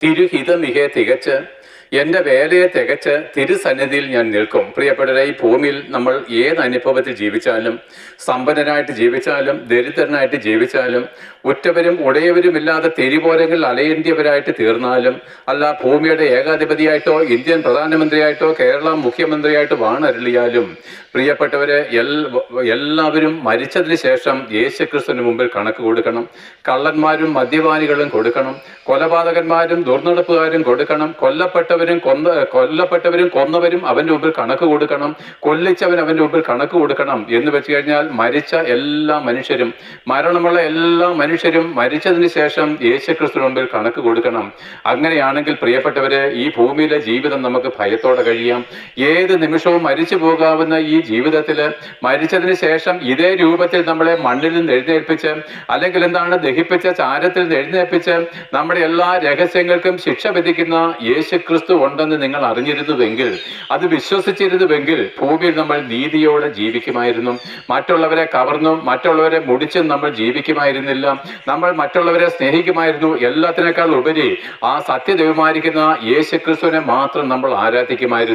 തിരുഹിതമികെ തികച്ച് എൻ്റെ വേലയെ തികച്ച് തിരുസന്നിധിയിൽ ഞാൻ നിൽക്കും. പ്രിയപ്പെട്ടവരെ, ഈ ഭൂമിയിൽ നമ്മൾ ഏത് അനുഭവത്തിൽ ജീവിച്ചാലും, സമ്പന്നനായിട്ട് ജീവിച്ചാലും ദരിദ്രനായിട്ട് ജീവിച്ചാലും, ഉറ്റവരും ഉടയവരുമില്ലാതെ തെരുവോരങ്ങളിൽ അലയേണ്ടിയവരായിട്ട് തീർന്നാലും, അല്ല ഭൂമിയുടെ ഏകാധിപതിയായിട്ടോ ഇന്ത്യൻ പ്രധാനമന്ത്രിയായിട്ടോ കേരള മുഖ്യമന്ത്രിയായിട്ടോ വാണരുളിയാലും, പ്രിയപ്പെട്ടവരെ, എല്ലാവരും മരിച്ചതിന് ശേഷം യേശുക്രിസ്തുവിന് മുമ്പിൽ കണക്ക് കൊടുക്കണം. കള്ളന്മാരും മദ്യപാനികളും കൊടുക്കണം, കൊലപാതകന്മാരും ദുർനടപ്പുകാരും കൊടുക്കണം, കൊല്ലപ്പെട്ടവരും കൊന്നവരും അവൻ്റെ മുമ്പിൽ കണക്ക് കൊടുക്കണം, കൊല്ലിച്ചവൻ അവൻ്റെ മുമ്പിൽ കണക്ക് കൊടുക്കണം. എന്ന് വെച്ച് കഴിഞ്ഞാൽ മരിച്ച എല്ലാ മനുഷ്യരും, മരണമുള്ള എല്ലാ മനുഷ്യരും മരിച്ചതിന് ശേഷം യേശുക്രിസ്തുവിന് മുമ്പിൽ കണക്ക് കൊടുക്കണം. അങ്ങനെയാണെങ്കിൽ പ്രിയപ്പെട്ടവരെ, ഈ ഭൂമിയിലെ ജീവിതം നമുക്ക് ഭയത്തോടെ കഴിയാം. ഏത് നിമിഷവും മരിച്ചു പോകാവുന്ന ഈ ജീവിതത്തിൽ മരിച്ചതിന് ശേഷം ഇതേ രൂപത്തിൽ നമ്മളെ മണ്ണിൽ നിന്ന് എഴുന്നേൽപ്പിച്ച്, അല്ലെങ്കിൽ എന്താണ് ദഹിപ്പിച്ച ചാരത്തിൽ നിന്ന് എഴുന്നേൽപ്പിച്ച് നമ്മുടെ എല്ലാ രഹസ്യങ്ങൾക്കും ശിക്ഷ വിധിക്കുന്ന യേശുക്രിസ്തു ഉണ്ടെന്ന് നിങ്ങൾ അറിഞ്ഞിരുന്നുവെങ്കിൽ, അത് വിശ്വസിച്ചിരുന്നുവെങ്കിൽ, ഭൂമിയിൽ നമ്മൾ നീതിയോടെ ജീവിക്കുമായിരുന്നു. മറ്റുള്ളവരെ കവർന്നും മറ്റുള്ളവരെ മുടിച്ചും നമ്മൾ ജീവിക്കുമായിരുന്നില്ല. നമ്മൾ മറ്റുള്ളവരെ സ്നേഹിക്കുമായിരുന്നു. എല്ലാത്തിനേക്കാൾ ഉപരി ആ സത്യദൈവമായിരിക്കുന്ന യേശുക്രിസ്തുവിനെ മാത്രം നമ്മൾ ആരാധിക്കുമായിരുന്നു.